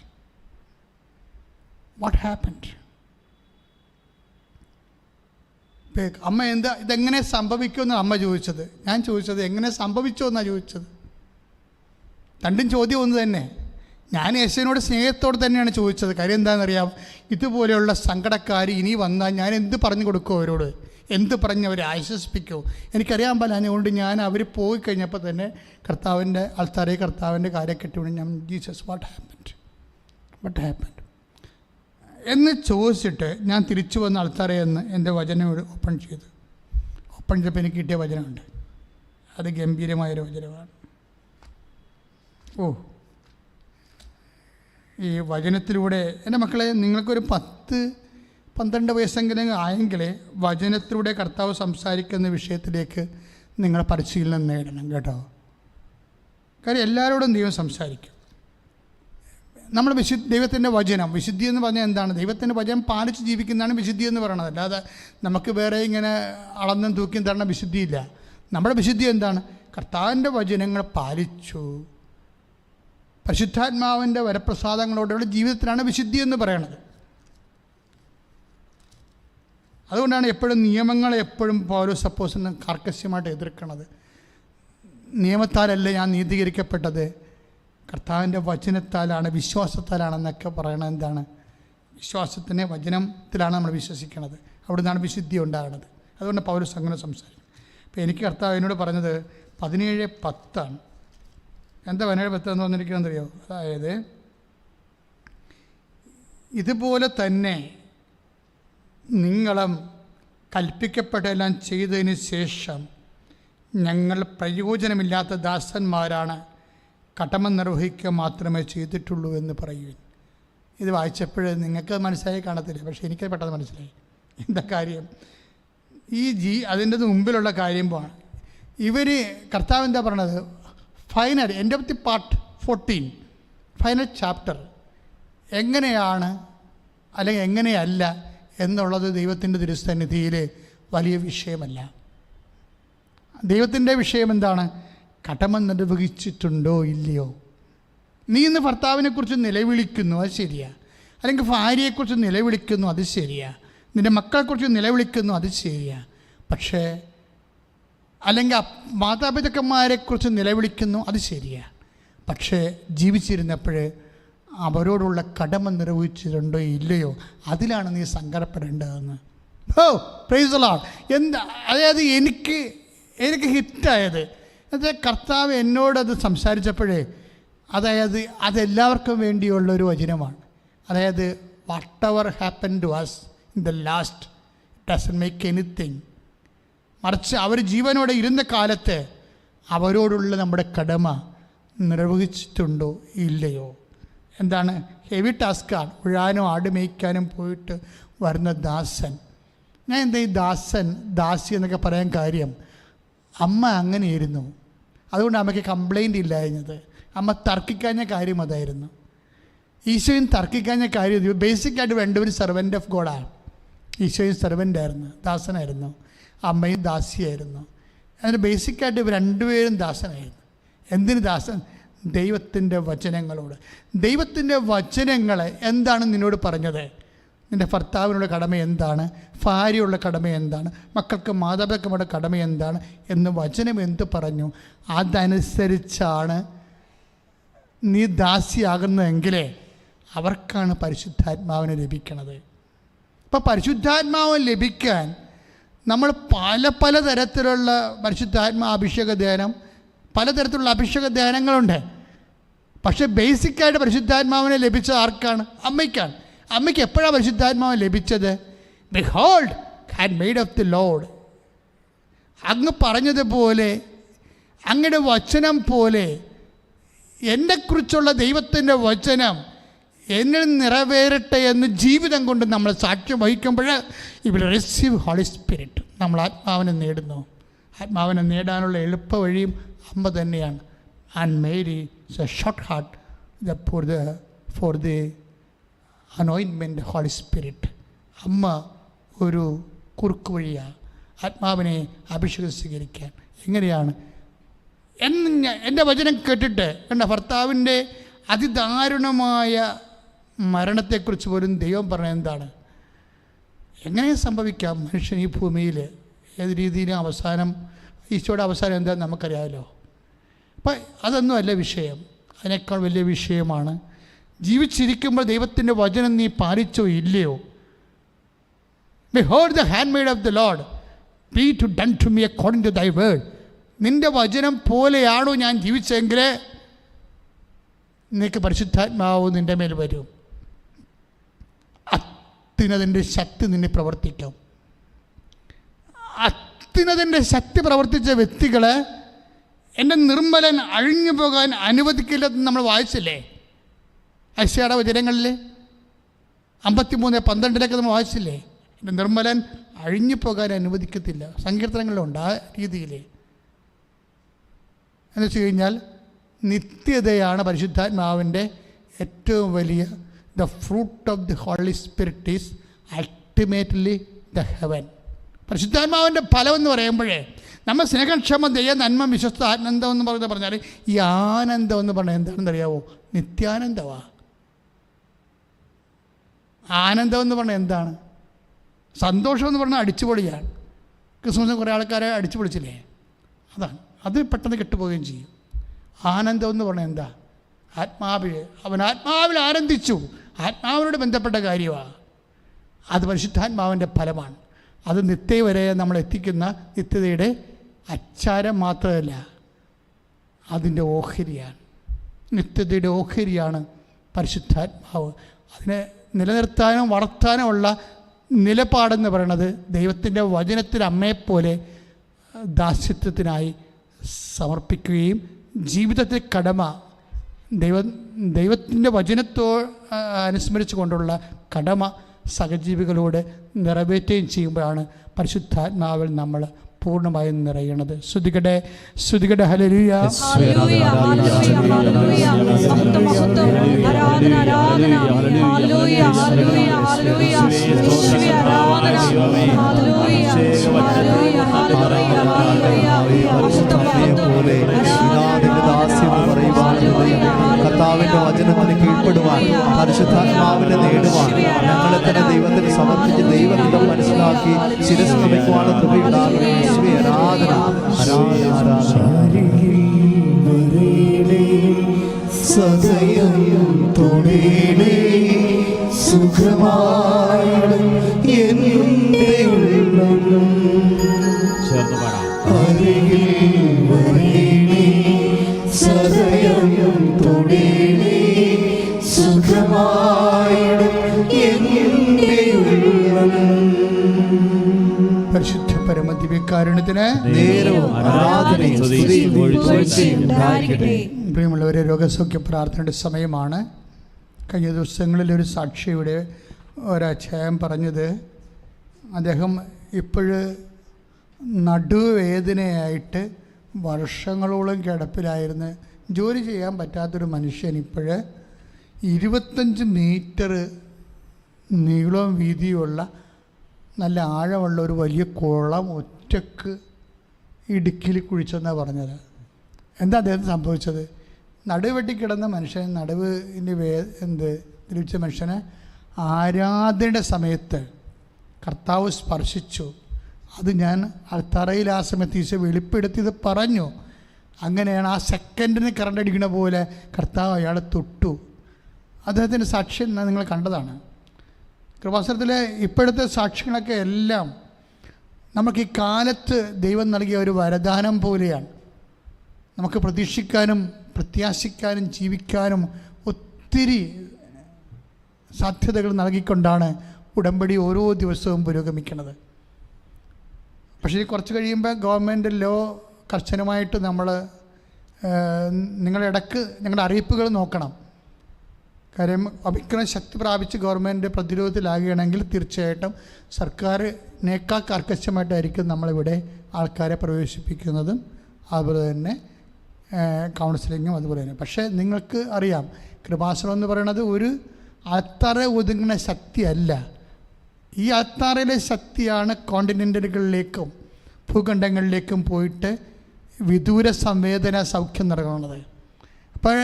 അമ്മ ഇതെങ്ങനെ സംഭവിക്കുമെന്ന് അമ്മ ചോദിച്ചത്. ഞാൻ ചോദിച്ചത് എങ്ങനെ സംഭവിച്ചോ എന്നാണ് ചോദിച്ചത്. രണ്ടും ചോദ്യം ഒന്ന് തന്നെ. ഞാൻ യേശുവിനോട് സ്നേഹത്തോടെ തന്നെയാണ് ചോദിച്ചത്. കാര്യം എന്താണെന്നറിയാം, ഇതുപോലെയുള്ള സങ്കടക്കാർ ഇനി വന്നാൽ ഞാൻ എന്ത് പറഞ്ഞു കൊടുക്കുമോ അവരോട്? എന്ത് പറഞ്ഞ് അവരെ ആശ്വസിപ്പിക്കുമോ? എനിക്കറിയാൻ പാടില്ല. അതുകൊണ്ട് ഞാൻ അവർ പോയി കഴിഞ്ഞപ്പോൾ തന്നെ കർത്താവിൻ്റെ ആൾത്താരെ കർത്താവിൻ്റെ കാര്യം കെട്ടിവിടും. ഞാൻ ജീസസ് വാട്ട് ഹാപ്പൻഡ് എന്ന് ചോദിച്ചിട്ട് ഞാൻ തിരിച്ചു വന്ന ആൾത്താരെ എന്ന് എൻ്റെ വചനം ഓപ്പൺ ചെയ്തപ്പോൾ എനിക്ക് കിട്ടിയ വചനമുണ്ട്. അത് ഗംഭീരമായൊരു വചനമാണ്. ഈ വചനത്തിലൂടെ എൻ്റെ മക്കളെ, നിങ്ങൾക്കൊരു 10-12 വയസ്സെങ്കിലും ആയെങ്കിൽ വചനത്തിലൂടെ കർത്താവ് സംസാരിക്കുന്ന വിഷയത്തിലേക്ക് നിങ്ങൾ പരിശീലനം നേടണം കേട്ടോ. കാര്യം എല്ലാവരോടും ദൈവം സംസാരിക്കും. നമ്മൾ ദൈവത്തിൻ്റെ വചനം, വിശുദ്ധി എന്ന് പറഞ്ഞാൽ എന്താണ്? ദൈവത്തിൻ്റെ വചനം പാലിച്ച് ജീവിക്കുന്നതാണ് വിശുദ്ധി എന്ന് പറയണത്. അല്ലാതെ നമുക്ക് വേറെ ഇങ്ങനെ അളന്നും തൂക്കിയും തരണ വിശുദ്ധിയില്ല. നമ്മുടെ വിശുദ്ധി എന്താണ്? കർത്താവിൻ്റെ വചനങ്ങൾ പാലിച്ചു പരിശുദ്ധാത്മാവിൻ്റെ വരപ്രസാദങ്ങളോടുള്ള ജീവിതത്തിലാണ് വിശുദ്ധി എന്ന് പറയണത്. അതുകൊണ്ടാണ് എപ്പോഴും നിയമങ്ങളെ എപ്പോഴും പൗലോസ് അപ്പോസ്തലൻ കർക്കശമായിട്ട് എതിർക്കണത്. നിയമത്താലല്ല ഞാൻ നീതീകരിക്കപ്പെട്ടത്, കർത്താവിൻ്റെ വചനത്താലാണ്, വിശ്വാസത്താലാണെന്നൊക്കെ പറയണത്. എന്താണ്? വിശ്വാസത്തിൻ്റെ വചനത്തിലാണ് നമ്മൾ വിശ്വസിക്കുന്നത്. അവിടെ നിന്നാണ് വിശുദ്ധി ഉണ്ടാകുന്നത്. അതുകൊണ്ട് പൗലോസ് അങ്ങനെ സംസാരിക്കും. അപ്പോൾ എനിക്ക് കർത്താവ് എന്നോട് പറഞ്ഞത് 17:10 എന്താ 17:10 എന്ന് വന്നിരിക്കുന്നതെന്നറിയോ? അതായത് ഇതുപോലെ തന്നെ നിങ്ങളും കൽപ്പിക്കപ്പെട്ടെല്ലാം ചെയ്തതിന് ശേഷം ഞങ്ങൾ പ്രയോജനമില്ലാത്ത ദാസന്മാരാണ്, കടമ നിർവഹിക്കുക മാത്രമേ ചെയ്തിട്ടുള്ളൂ എന്ന് പറയുവിൻ. ഇത് വായിച്ചപ്പോൾ നിങ്ങൾക്ക് മനസ്സിലായി കാണത്തില്ല, പക്ഷേ എനിക്ക് പെട്ടെന്ന് മനസ്സിലായി. എന്താ കാര്യം? അതിൻ്റെ മുമ്പിലുള്ള കാര്യം പോവാണ്. ഇവർ കർത്താവ് എന്താ പറയണത്? Final end of the part 14 final chapter എങ്ങനെയാണ് അല്ലെങ്കിൽ എങ്ങനെയല്ല എന്നുള്ളത് ദൈവത്തിൻ്റെ തിരുസന്നിധിയിൽ വലിയ വിഷയമല്ല. ദൈവത്തിൻ്റെ വിഷയം എന്താണ്? കടമ നിർവഹിച്ചിട്ടുണ്ടോ ഇല്ലയോ? നീ ഇന്ന് ഭർത്താവിനെക്കുറിച്ച് നിലവിളിക്കുന്നു, അത് ശരിയാ. അല്ലെങ്കിൽ ഭാര്യയെക്കുറിച്ച് നിലവിളിക്കുന്നു, അത് ശരിയാ. നിൻ്റെ മക്കളെക്കുറിച്ച് നിലവിളിക്കുന്നു, അത് ശരിയാ. പക്ഷേ അല്ലെങ്കിൽ മാതാപിതാക്കന്മാരെക്കുറിച്ച് നിലവിളിക്കുന്നു, അത് ശരിയാ. പക്ഷേ ജീവിച്ചിരുന്നപ്പോൾ അവരോടുള്ള കടമ നിർവഹിച്ചിട്ടുണ്ടോ ഇല്ലയോ, അതിലാണ് നീ സങ്കടപ്പെടേണ്ടതെന്ന്. Praise the Lord. അതായത് എനിക്ക് ഹിറ്റായത് എന്നുവെച്ചാൽ കർത്താവ് എന്നോടത് സംസാരിച്ചപ്പോഴേ, അതായത് അതെല്ലാവർക്കും വേണ്ടിയുള്ളൊരു വചനമാണ്. അതായത് whatever happen to us in the last doesn't make anything. മറിച്ച് അവർ ജീവനോടെ ഇരുന്ന കാലത്ത് അവരോടുള്ള നമ്മുടെ കടമ നിർവഹിച്ചിട്ടുണ്ടോ ഇല്ലയോ. എന്താണ്? ഹെവി ടാസ്ക്കാണ്. ഉഴാനും ആട് മേയ്ക്കാനും പോയിട്ട് വരുന്ന ദാസൻ. ഞാൻ എന്താ ഈ ദാസി എന്നൊക്കെ പറയാൻ കാര്യം, അമ്മ അങ്ങനെയായിരുന്നു. അതുകൊണ്ട് അമ്മയ്ക്ക് കംപ്ലൈൻ്റ് ഇല്ലായിരുന്നത്. അമ്മ തർക്കിക്കഴിഞ്ഞ കാര്യം അതായിരുന്നു. ഈശോയും തർക്കിക്കാഞ്ഞ കാര്യം ബേസിക്കായിട്ട് വേണ്ട ഒരു സെർവൻ്റ് ഓഫ് ഗോഡാണ്. ഈശോയും സെർവൻ്റായിരുന്നു, ദാസനായിരുന്നു. അമ്മയും ദാസിയായിരുന്നു. അതിന് ബേസിക്കായിട്ട് ഇവർ രണ്ടുപേരും ദാസനായിരുന്നു. എന്തിന് ദാസൻ? ദൈവത്തിൻ്റെ വചനങ്ങളോട്. ദൈവത്തിൻ്റെ വചനങ്ങൾ എന്താണ് നിന്നോട് പറഞ്ഞത്? നിൻ്റെ ഭർത്താവിനുള്ള കടമ എന്താണ്? ഭാര്യയുള്ള കടമ എന്താണ്? മക്കൾക്ക് മാതാപിതാക്കളുടെ കടമ എന്താണ് എന്ന് വചനം എന്ത് പറഞ്ഞു? അതനുസരിച്ചാണ് നീ ദാസിയാകുന്നതെങ്കിൽ അവർക്കാണ് പരിശുദ്ധാത്മാവിനെ ലഭിക്കണത്. അപ്പോൾ പരിശുദ്ധാത്മാവ് ലഭിക്കാൻ നമ്മൾ പല തരത്തിലുള്ള പരിശുദ്ധാത്മാ അഭിഷേക ധ്യാനം, പലതരത്തിലുള്ള അഭിഷേക ധ്യാനങ്ങളുണ്ട്. പക്ഷേ ബേസിക്കായിട്ട് പരിശുദ്ധാത്മാവിനെ ലഭിച്ചത് ആർക്കാണ്? അമ്മയ്ക്കാണ്. അമ്മയ്ക്ക് എപ്പോഴാണ് പരിശുദ്ധാത്മാവ് ലഭിച്ചത്? Behold hand made of the Lord. അങ്ങ് പറഞ്ഞതുപോലെ, അങ്ങയുടെ വചനം പോലെ എന്നെക്കുറിച്ചുള്ള ദൈവത്തിൻ്റെ വചനം എന്നിൽ നിറവേറട്ടെ എന്ന് ജീവിതം കൊണ്ട് നമ്മൾ സാക്ഷ്യം വഹിക്കുമ്പോൾ ഇവിടെ റിസീവ് ഹോളി സ്പിരിറ്റ്. നമ്മൾ ആത്മാവിനെ നേടുന്നു. ആത്മാവിനെ നേടാനുള്ള എളുപ്പ വഴിയും അമ്മ തന്നെയാണ്. And Mary is a short heart for the anointment holy spirit. അമ്മ ഒരു കുറുക്ക് വഴിയാണ് ആത്മാവിനെ അഭിഷേകം സ്വീകരിക്കാൻ. എങ്ങനെയാണ്? എൻ്റെ വചനം കേട്ടിട്ട് എൻ്റെ ഭർത്താവിൻ്റെ അതിദാരുണമായ മരണത്തെക്കുറിച്ച് പോലും ദൈവം പറഞ്ഞത് എന്താണ്? എങ്ങനെ സംഭവിക്കാം മനുഷ്യൻ ഈ ഭൂമിയിൽ? ഏത് രീതിയിലും അവസാനം, ഈശോയുടെ അവസാനം എന്താണെന്ന് നമുക്കറിയാമല്ലോ. അപ്പം അതൊന്നും അല്ല വിഷയം. അതിനേക്കാൾ വലിയ വിഷയമാണ് ജീവിച്ചിരിക്കുമ്പോൾ ദൈവത്തിൻ്റെ വചനം നീ പാലിച്ചോ ഇല്ലയോ? Behold the handmaid of the Lord, be to done to me according to thy word. നിൻ്റെ വചനം പോലെയാണോ ഞാൻ ജീവിച്ചെങ്കിൽ നിനക്ക് പരിശുദ്ധാത്മാവ് നിൻ്റെ മേൽ വരും. അത്യുന്നതൻ്റെ ശക്തി നിന്നെ പ്രവർത്തിക്കും. അത്യുന്നതൻ്റെ ശക്തി പ്രവർത്തിച്ച വ്യക്തികൾ എൻ്റെ നിർമ്മലൻ അഴിഞ്ഞു പോകാൻ അനുവദിക്കില്ലെന്ന് നമ്മൾ വായിച്ചില്ലേ? ഐശയ്യായുടെ വചനങ്ങളിൽ 53:12 നമ്മൾ വായിച്ചില്ലേ? എൻ്റെ നിർമ്മലൻ അഴിഞ്ഞു പോകാൻ അനുവദിക്കത്തില്ല. സങ്കീർത്തനങ്ങളിലുണ്ട് ആ രീതിയിൽ. എന്ന് വെച്ച് കഴിഞ്ഞാൽ നിത്യതയാണ് പരിശുദ്ധാത്മാവിൻ്റെ ഏറ്റവും വലിയ the fruit of the holy spirit is ultimately the heaven. പരിശുദ്ധാത്മാവിൻ്റെ ഫലം എന്ന് പറയുമ്പോഴേ നമ്മൾ സ്നേഹക്ഷമ, ദയ, നന്മ, വിശ്വസ്ത, ആനന്ദം എന്ന് പറഞ്ഞാൽ ഈ ആനന്ദം എന്ന് പറഞ്ഞാൽ എന്താണെന്ന് അറിയാവോ? നിത്യാനന്ദമാണ്. ആനന്ദം എന്ന് പറഞ്ഞാൽ എന്താണ്? സന്തോഷം എന്ന് പറഞ്ഞാൽ അടിച്ചുപൊളിയാണ്. ക്രിസ്മസിന് കുറേ ആൾക്കാരെ അടിച്ചു പൊളിച്ചില്ലേ? അതാണ്. അത് പെട്ടെന്ന് കെട്ടുപോവുകയും ചെയ്യും. ആനന്ദം എന്ന് പറഞ്ഞാൽ എന്താ? അവൻ ആത്മാവിൽ ആനന്ദിച്ചു. ആത്മാവിനോട് ബന്ധപ്പെട്ട കാര്യമാണ്. അത് പരിശുദ്ധാത്മാവിൻ്റെ ഫലമാണ്. അത് നിത്യ വരെ നമ്മൾ എത്തിക്കുന്ന നിത്യതയുടെ അച്ചാരം മാത്രമല്ല, അതിൻ്റെ ഓഹരിയാണ്. നിത്യതയുടെ ഓഹരിയാണ് പരിശുദ്ധാത്മാവ്. അതിനെ നിലനിർത്താനും വളർത്താനുമുള്ള നിലപാടെന്ന് പറയണത് ദൈവത്തിൻ്റെ വചനത്തിൽ അമ്മയെപ്പോലെ ദാസ്യത്വത്തിനായി സമർപ്പിക്കുകയും ജീവിതത്തിൽ കടമ ദൈവത്തിൻ്റെ അനുസ്മരിച്ചു കൊണ്ടുള്ള കടമ സഹജീവികളോട് നിറവേറ്റുകയും ചെയ്യുമ്പോഴാണ് പരിശുദ്ധാത്മാവിൽ നമ്മൾ പൂർണ്ണമായും നിറയണത്. ശ്രുതികടെ ഹല്ലേലൂയ. കർത്താവിന്റെ വചനത്തിന് കീഴ്പ്പെടുവാൻ, പരിശുദ്ധാത്മാവിനെ നേടുവാൻ, ഞങ്ങളെ തന്നെ ദൈവത്തിന് സമർപ്പിച്ച് ദൈവഹിതം മനസ്സിലാക്കി ശിരസ് നമിക്കുവാൻ കൃപയുണ്ടാകണമേ. ആരാധന സദയം തൊടേണേ സുഖമായി എന്റെ ഉള്ളം അരികിൽ വരേണേ സദയം തൊടേണേ സുഖമായി എന്റെ ഉള്ളം. പരിശുദ്ധ പരമദിവ്യകാരുണ്യത്തിന് പ്രിയമുള്ളവരെ, രോഗസൗഖ്യ പ്രാർത്ഥനയുടെ സമയമാണ്. കഴിഞ്ഞ ദിവസങ്ങളിൽ ഒരു സാക്ഷിയുടെ ഒരധ്യായം പറഞ്ഞത്, അദ്ദേഹം ഇപ്പോഴ് നടുവേദനയായിട്ട് വർഷങ്ങളോളം കിടപ്പിലായിരുന്നു. ജോലി ചെയ്യാൻ പറ്റാത്തൊരു മനുഷ്യൻ ഇപ്പോൾ 25 മീറ്റർ നീളവും വീതിയുമുള്ള നല്ല ആഴമുള്ള ഒരു വലിയ കുളം ഒറ്റക്ക് ഇടുക്കിയിൽ കുഴിച്ചെന്നാണ് പറഞ്ഞത്. എന്താ അദ്ദേഹത്തിന് സംഭവിച്ചത്? നടുവെട്ടി കിടന്ന മനുഷ്യൻ, നടുവിൻ്റെ ദ്രവിച്ച മനുഷ്യനെ ആരാധനയുടെ സമയത്ത് കർത്താവ് സ്പർശിച്ചു. അത് ഞാൻ തറയിൽ ആ സമയത്ത് ഈശോ വെളിപ്പെടുത്തിയത് പറഞ്ഞു. അങ്ങനെയാണ് ആ സെക്കൻഡിന് കറണ്ട് അടിക്കുന്ന പോലെ കർത്താവ് അയാളെ തൊട്ടു. അദ്ദേഹത്തിൻ്റെ സാക്ഷ്യം നിങ്ങൾ കണ്ടതാണ്. കൃപാസനത്തിലെ ഇപ്പോഴത്തെ സാക്ഷ്യങ്ങളൊക്കെ എല്ലാം നമുക്ക് ഈ കാലത്ത് ദൈവം നൽകിയ ഒരു വരദാനം പോലെയാണ്. നമുക്ക് പ്രതീക്ഷിക്കാനും പ്രത്യാശിക്കാനും ജീവിക്കാനും ഒത്തിരി സാധ്യതകൾ നൽകിക്കൊണ്ടാണ് ഉടമ്പടി ഓരോ ദിവസവും പുരോഗമിക്കുന്നത്. പക്ഷേ കുറച്ച് കഴിയുമ്പോൾ ഗവൺമെൻറ് ലോ കർശനമായിട്ട് നിങ്ങളിടക്ക് ഞങ്ങളുടെ അറിയിപ്പുകൾ നോക്കണം. കാര്യം ഒമിക്രോൺ ശക്തി പ്രാപിച്ച് ഗവൺമെൻറ് പ്രതിരോധത്തിലാകുകയാണെങ്കിൽ തീർച്ചയായിട്ടും സർക്കാരിനേക്കാൾ കർക്കശമായിട്ടായിരിക്കും നമ്മളിവിടെ ആൾക്കാരെ പ്രവേശിപ്പിക്കുന്നതും അതുപോലെ തന്നെ കൗൺസിലിങ്ങും അതുപോലെ തന്നെ. പക്ഷേ നിങ്ങൾക്ക് അറിയാം, കൃപാസനം എന്ന് പറയുന്നത് ഒരു അത്തറ ഒതുങ്ങുന്ന ശക്തിയല്ല. ഈ അത്താറയിലെ ശക്തിയാണ് കോണ്ടിനെൻ്റുകളിലേക്കും ഭൂഖണ്ഡങ്ങളിലേക്കും പോയിട്ട് വിദൂര സംവേദന സൗഖ്യം നൽകുന്നത്. അപ്പോൾ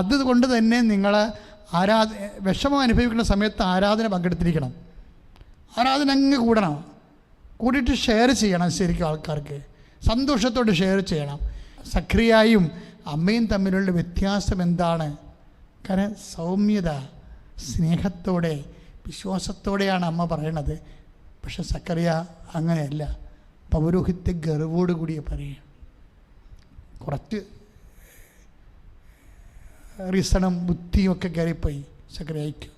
അതുകൊണ്ട് തന്നെ നിങ്ങൾ വിഷമം അനുഭവിക്കുന്ന സമയത്ത് ആരാധന പങ്കെടുത്തിരിക്കണം. ആരാധന അങ്ങ് കൂടണം, കൂടിയിട്ട് ഷെയർ ചെയ്യണം. ശരിക്കും ആൾക്കാർക്ക് സന്തോഷത്തോടെ ഷെയർ ചെയ്യണം. സക്രിയായും അമ്മയും തമ്മിലുള്ള വ്യത്യാസം എന്താണ്? കാരണം സൗമ്യത, സ്നേഹത്തോടെ, വിശ്വാസത്തോടെയാണ് അമ്മ പറയണത്. പക്ഷെ സക്കറിയ അങ്ങനെയല്ല, പൗരോഹിത്യ ഗർവോടുകൂടിയ പറയുക. കുറച്ച് റീസണും ബുദ്ധിയും ഒക്കെ കയറിപ്പോയി സക്കറിയയ്ക്ക്.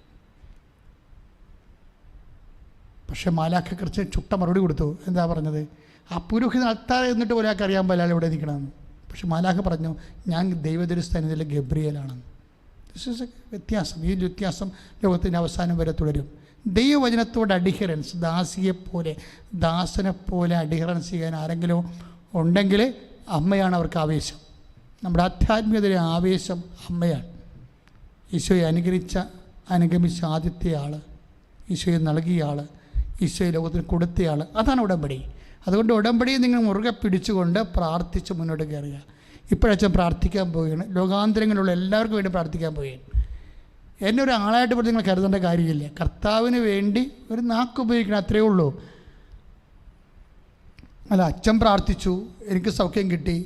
പക്ഷെ മാലാഖ കുറച്ച് ചുട്ട മറുപടി കൊടുത്തു. എന്താ പറഞ്ഞത്? ആ പുരോഹിതൻ അത്താഴം എന്നിട്ട് ഒരാൾക്ക് അറിയാൻ പാടില്ല ഇവിടെ നിൽക്കണമെന്ന്. പക്ഷെ മാലാഖ പറഞ്ഞു, ഞാൻ ദൈവദരിസ്ഥാനത്തിലെ ഗബ്രിയേലാണെന്ന്. വ്യത്യാസം, ഈ വ്യത്യാസം ലോകത്തിൻ്റെ അവസാനം വരെ തുടരും. ദൈവവചനത്തോട് അഡിഹറൻസ്, ദാസിയെപ്പോലെ ദാസനെപ്പോലെ അഡിഹറൻസ് ചെയ്യാൻ ആരെങ്കിലും ഉണ്ടെങ്കിൽ അമ്മയാണ് അവർക്ക് ആവേശം. നമ്മുടെ ആധ്യാത്മികതയിലെ ആവേശം അമ്മയാണ്. ഈശോയെ അനുഗമിച്ച ആദ്യത്തെ ആൾ, ഈശോയെ നൽകിയ ആൾ, ഈശോയെ ലോകത്തിന് കൊടുത്തയാൾ, അതാണ് ഉടമ്പടി. അതുകൊണ്ട് ഉടമ്പടിയെ നിങ്ങൾ മുറുകെ പിടിച്ചുകൊണ്ട് പ്രാർത്ഥിച്ച് മുന്നോട്ട് കയറുക. ഇപ്പോഴച്ഛൻ പ്രാർത്ഥിക്കാൻ പോവുകയാണ്. ലോകാന്തരങ്ങളിലുള്ള എല്ലാവർക്കും വേണ്ടി പ്രാർത്ഥിക്കാൻ പോവുകയാണ്. എന്നെ ഒരു ആളായിട്ട് പോലും നിങ്ങൾ കരുതേണ്ട കാര്യമില്ല. കർത്താവിന് വേണ്ടി ഒരു നാക്ക് ഉപയോഗിക്കണം, അത്രയേ ഉള്ളൂ. അല്ല, അച്ഛൻ പ്രാർത്ഥിച്ചു, എനിക്ക് സൗഖ്യം കിട്ടി,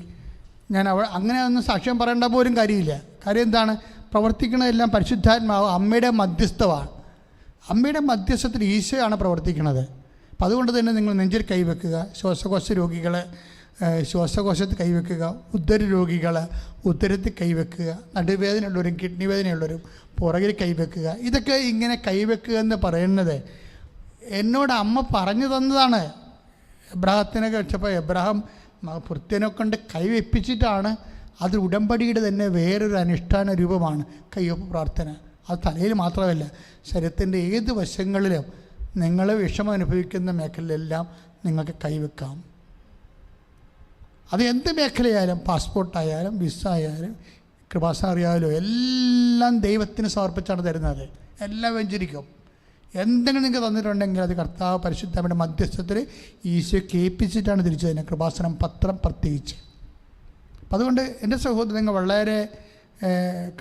ഞാൻ അങ്ങനെ ഒന്നും സാക്ഷ്യം പറയേണ്ട പോലും കാര്യമില്ല. കാര്യം എന്താണ്? പ്രവർത്തിക്കുന്നതെല്ലാം പരിശുദ്ധാത്മാവ് അമ്മയുടെ മധ്യസ്ഥമാണ്. അമ്മയുടെ മധ്യസ്ഥത്തിൽ ഈശോയാണ് പ്രവർത്തിക്കുന്നത്. അപ്പം അതുകൊണ്ട് തന്നെ നിങ്ങൾ നെഞ്ചിൽ കൈവെക്കുക. ശ്വാസകോശ രോഗികൾ ശ്വാസകോശത്തിൽ കൈവെക്കുക, ഉദര രോഗികൾ ഉദരത്തിൽ കൈവെക്കുക, നടുവേദനയുള്ളവരും കിഡ്നി വേദനയുള്ളവരും പുറകിൽ കൈവെക്കുക. ഇതൊക്കെ ഇങ്ങനെ കൈവെക്കുക എന്ന് പറയുന്നത് എന്നോട് അമ്മ പറഞ്ഞു തന്നതാണ്. എബ്രാഹത്തിനൊക്കെ വെച്ചപ്പോൾ എബ്രാഹാം പുർത്തിനെ കൊണ്ട് കൈവെപ്പിച്ചിട്ടാണ്. അത് ഉടമ്പടിയുടെ തന്നെ വേറൊരു അനുഷ്ഠാന രൂപമാണ് കൈവെപ്പ് പ്രാർത്ഥന. അത് തലയിൽ മാത്രമല്ല, ശരീരത്തിൻ്റെ ഏത് വശങ്ങളിലും നിങ്ങൾ വിഷമം അനുഭവിക്കുന്ന മേഖലയിലെല്ലാം നിങ്ങൾക്ക് കൈവെക്കാം. അത് എന്ത് മേഖലയായാലും, പാസ്പോർട്ടായാലും വിസ ആയാലും കൃപാസനം അറിയാമല്ലോ, എല്ലാം ദൈവത്തിന് സമർപ്പിച്ചാണ് തരുന്നത്. എല്ലാം വെഞ്ചരിക്കും. എന്തെങ്കിലും നിങ്ങൾക്ക് തന്നിട്ടുണ്ടെങ്കിൽ അത് കർത്താവ് പരിശുദ്ധയുടെ മധ്യസ്ഥത്തിൽ ഈശോ കേൾപ്പിച്ചിട്ടാണ് തിരിച്ചു തരുന്നത്. കൃപാസനം പത്രം പ്രത്യേകിച്ച്. അപ്പം അതുകൊണ്ട് എൻ്റെ സഹോദരങ്ങൾ വളരെ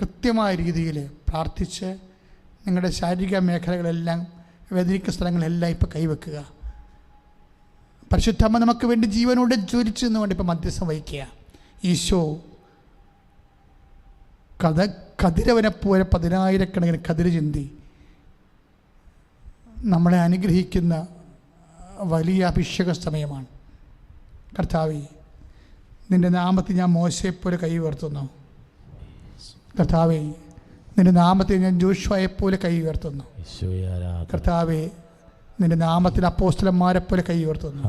കൃത്യമായ രീതിയിൽ പ്രാർത്ഥിച്ച് നിങ്ങളുടെ ശാരീരിക മേഖലകളെല്ലാം, വേദനിക്കുന്ന സ്ഥലങ്ങളെല്ലാം ഇപ്പോൾ കൈവെക്കുക. പരിശുദ്ധമ്മ നമുക്ക് വേണ്ടി ജീവനോടെ ജ്വലിച്ചു എന്നുകൊണ്ട് ഇപ്പോൾ മധ്യസ്ഥം വഹിക്കുക. ഈശോ കതിരവനെപ്പോലെ 10,000 കതിര് ചിന്തി നമ്മളെ അനുഗ്രഹിക്കുന്ന വലിയ അഭിഷേക സമയമാണ്. കർത്താവേ, നിൻ്റെ നാമത്തിൽ ഞാൻ മോശയെപ്പോലെ കൈ ഉയർത്തുന്നു. കർത്താവേ, നിൻ്റെ നാമത്തിൽ ഞാൻ ജോഷുവയെപ്പോലെ കൈ ഉയർത്തുന്നു. കർത്താവേ, നിൻ്റെ നാമത്തിൽ അപ്പോസ്തലന്മാരെപ്പോലെ കൈ ഉയർത്തുന്നു.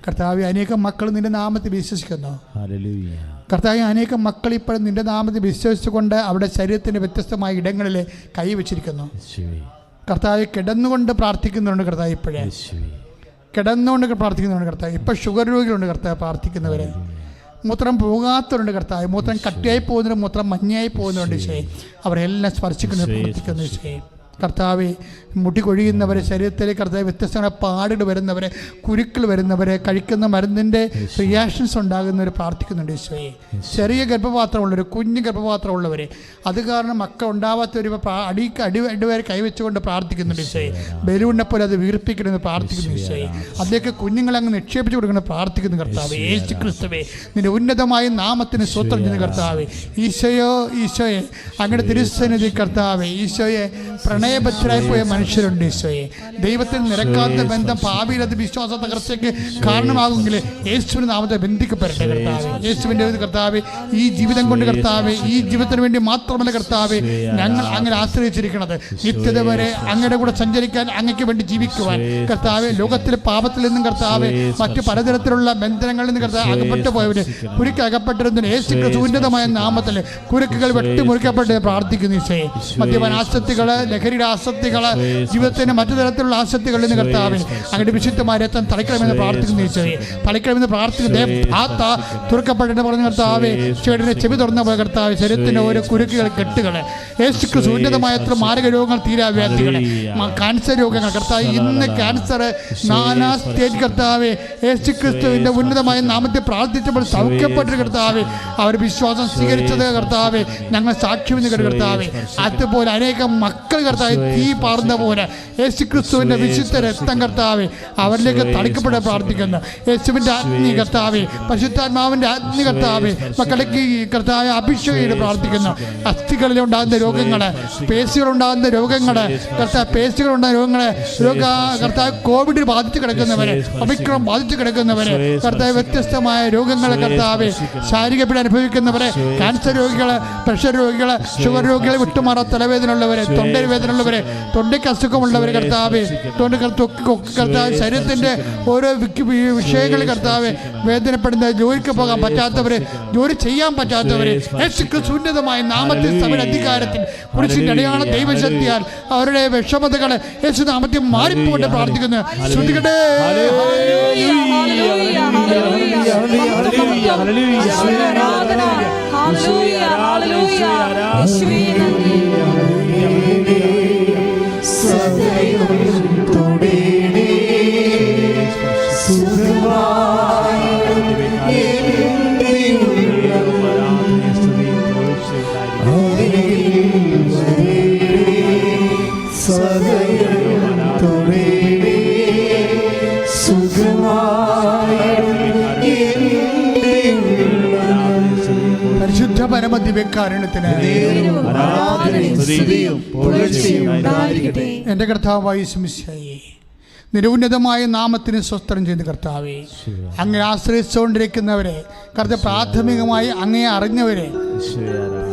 കർത്താവേ, അനേകം മക്കൾ നിൻ്റെ നാമത്തിൽ വിശ്വസിക്കുന്നു. കർത്താവേ, അനേകം മക്കൾ ഇപ്പോഴും നിൻ്റെ നാമത്തിൽ വിശ്വസിച്ചുകൊണ്ട് അവരുടെ ശരീരത്തിൻ്റെ വ്യത്യസ്തമായ ഇടങ്ങളിൽ കൈവച്ചിരിക്കുന്നു. കർത്താവെ, കിടന്നുകൊണ്ട് പ്രാർത്ഥിക്കുന്നുണ്ട്. കർത്താവ് ഇപ്പോഴേ കിടന്നുകൊണ്ട് പ്രാർത്ഥിക്കുന്നുണ്ട്. കർത്താവ് ഇപ്പോൾ ഷുഗർ രോഗികളുണ്ട്. കർത്താവ് പ്രാർത്ഥിക്കുന്നവരെ മൂത്രം പോകാത്തവരുണ്ട് കർത്താവ്, മൂത്രം കട്ടിയായി പോകുന്നവർ, മൂത്രം മഞ്ഞയായി പോകുന്നവരുണ്ട് ഈശോയെ. അവരെല്ലാം സ്പർശിക്കുന്നത് പ്രവർത്തിക്കുന്നു ഈശോയെ. കർത്താവെ, മുടി കൊഴിയുന്നവരെ, ശരീരത്തിലെ കർത്താവ് വ്യത്യസ്തമായ പാടുകൾ വരുന്നവരെ, കുരുക്കൾ വരുന്നവരെ, കഴിക്കുന്ന മരുന്നിൻ്റെ റിയാക്ഷൻസ് ഉണ്ടാകുന്നവർ പ്രാർത്ഥിക്കുന്നുണ്ട് ഈശോയെ. ചെറിയ ഗർഭപാത്രമുള്ളവർ, കുഞ്ഞ് ഗർഭപാത്രമുള്ളവരെ, അത് കാരണം മക്കൾ ഉണ്ടാവാത്തവർ അടിവരെ കൈവച്ചുകൊണ്ട് പ്രാർത്ഥിക്കുന്നുണ്ട് ഈശോയെ. ബലൂണിനെ പോലെ അത് വീർപ്പിക്കണമെന്ന് പ്രാർത്ഥിക്കുന്നു ഈശോയെ. അതിലേക്ക് കുഞ്ഞുങ്ങളെ അങ്ങ് നിക്ഷേപിച്ചു കൊടുക്കണം പ്രാർത്ഥിക്കുന്നു കർത്താവ്. യേശു ക്രിസ്തുവേ, നിന്റെ ഉന്നതമായ നാമത്തിന് സ്വത്രം ചെയ്യുന്ന കർത്താവെ. ഈശോയെ അങ്ങയുടെ തിരുസന്നിധി കർത്താവെ, ഈശോയെ പ്രണയബദ്ധരായി പോയ മനുഷ്യരുണ്ട് ഈശോയെ. ദൈവത്തിൽ നിരക്കാത്ത ബന്ധം ഭാവിയിലത് വിശ്വാസ തകർച്ചയ്ക്ക് കാരണമാകുമെങ്കിൽ യേശുവിൻ്റെ നാമത്തെ ബന്ധിക്കപ്പെടട്ടെ കർത്താവെ. യേശുവിൻ്റെ കർത്താവെ, ഈ ജീവിതം കൊണ്ട് കർത്താവെ, ഈ ജീവിതത്തിന് വേണ്ടി മാത്രമല്ല കർത്താവെ ഞങ്ങൾ അങ്ങനെ ആശ്രയിച്ചിരിക്കുന്നത്, നിത്യത വരെ അങ്ങയുടെ കൂടെ സഞ്ചരിക്കാൻ, അങ്ങയ്ക്ക് വേണ്ടി ജീവിക്കുവാൻ കർത്താവെ. ലോകത്തിലെ പാപത്തിൽ നിന്നും കർത്താവെ, മറ്റു പലതരത്തിലുള്ള ബന്ധനങ്ങളിൽ നിന്ന് കർത്താവ് അകപ്പെട്ടു പോയവര്, കുരുക്കകപ്പെട്ടിരുന്ന യേശു ഉന്നതമായ നാമത്തിൽ കുരുക്കുകൾ വെട്ടിമുറിക്കപ്പെട്ട് പ്രാർത്ഥിക്കുന്നു ഈശോയെ. മദ്യപാനാസക്തികള്, ലഹരിയുടെ ആസക്തികള്, ജീവിതത്തിന് മറ്റു തരത്തിലുള്ള ആസക്തികളിൽ നിന്ന് കർത്താവെ അങ്ങയുടെ വിശുദ്ധമായ രക്തം തളിക്കണമെന്ന് പ്രാർത്ഥിക്കുന്നു ഈശോയെ. തളിക്കണമെന്ന് പ്രാർത്ഥിക്കുന്നു. തുറക്കപ്പെട്ടിട്ട് പറഞ്ഞ കർത്താവെ, ചേട്ടനെ ചെവി തുറന്ന പോലെ കർത്താവ്, ശരീരത്തിന്റെ ഓരോ കുരുക്കുകൾ, കെട്ടുകള്, യേശു ക്രിസ്തു ഉന്നതമായ എത്ര മാരക രോഗങ്ങൾ, തീരാവ്യാധികള്, ക്യാൻസർ രോഗങ്ങൾ കർത്താവ്, ഇന്ന് ക്യാൻസർ 4ാം സ്റ്റേജ് കർത്താവെ, യേശു ക്രിസ്തുവിന്റെ ഉന്നതമായ നാമത്തെ പ്രാർത്ഥിച്ചപ്പോൾ സൗഖ്യപ്പെട്ട കർത്താവെ, അവർ വിശ്വാസം സ്വീകരിച്ചത് കർത്താവെ ഞങ്ങൾ സാക്ഷ്യമെന്ന് കർത്താവെ. അതുപോലെ അനേകം മക്കൾ കർത്താവ് തീ പാർന്ന പോലെ യേശു ക്രിസ്തുവിന്റെ വിശുദ്ധ രക്തം കർത്താവെ അവരിലേക്ക് തളിക്കപ്പെടാൻ പ്രാർത്ഥിക്കുന്നു. യേശുവിന്റെ അഗ്നി കർത്താവെ, പരിശുദ്ധാത്മാവിന്റെ അഗ്നി കർത്താവെ മക്കളിലേക്ക് കർത്താവെ അഭിഷേകം പ്രാർത്ഥിക്കുന്നു. അസ്ഥികളിൽ ഉണ്ടാകുന്ന രോഗങ്ങള്, പേശികളുണ്ടാകുന്ന രോഗങ്ങള് കർത്താവ്, പേശികളുണ്ടാകുന്ന രോഗങ്ങള്, കർത്താവ് കോവിഡ് ബാധിച്ച് കിടക്കുന്നവരെ, ഒമിക്രോൺ ബാധിച്ച് കിടക്കുന്നവരെ കർത്താവ്, വ്യത്യസ്തമായ രോഗങ്ങളെ കർത്താവെ, ശാരീരിക പീഡ അനുഭവിക്കുന്നവരെ, ക്യാൻസർ രോഗികള്, പ്രഷർ രോഗികള്, ഷുഗർ രോഗികളെ, വിട്ടുമാറാ തലവേദന ഉള്ളവരെ, തൊണ്ടവേദന ഉള്ളവരെ, തൊണ്ടയ്ക്ക് അസുഖമുള്ളവരെ കർത്താവെ, കർത്താവ് ശരീരത്തിന്റെ ഓരോ വിഷയങ്ങൾ കർത്താവെ വേദനപ്പെടുന്ന, ജോലിക്ക് പോകാൻ പറ്റാത്തവരെ, ജോലി ചെയ്യാൻ പറ്റാത്തവരെ യേശുക്രിസ്തുവിന്റെ നാമത്തിൽ സഭയുടെ അധികാരത്തിൽ കുരിശിന്റെ അടയാള ദൈവശക്തിയാൽ അവരുടെ വിഷമതകളെ യേശു നാമത്തിൽ മാറിപ്പോട്ട് പ്രാർത്ഥിക്കുന്നു. ശ്രുതികട്ടെ. പരിശുദ്ധ പരമദിവ്യകാരുണ്യത്തിന് എന്റെ കർത്താവായ യേശുമിശിഹായേ, നിന്റെ ഉന്നതമായ നാമത്തിന് സ്വസ്ത്രം ചെയ്ത് കർത്താവേ, അങ്ങേ ആശ്രയിച്ചുകൊണ്ടിരിക്കുന്നവരെ കർത്താവ്, പ്രാഥമികമായി അങ്ങേ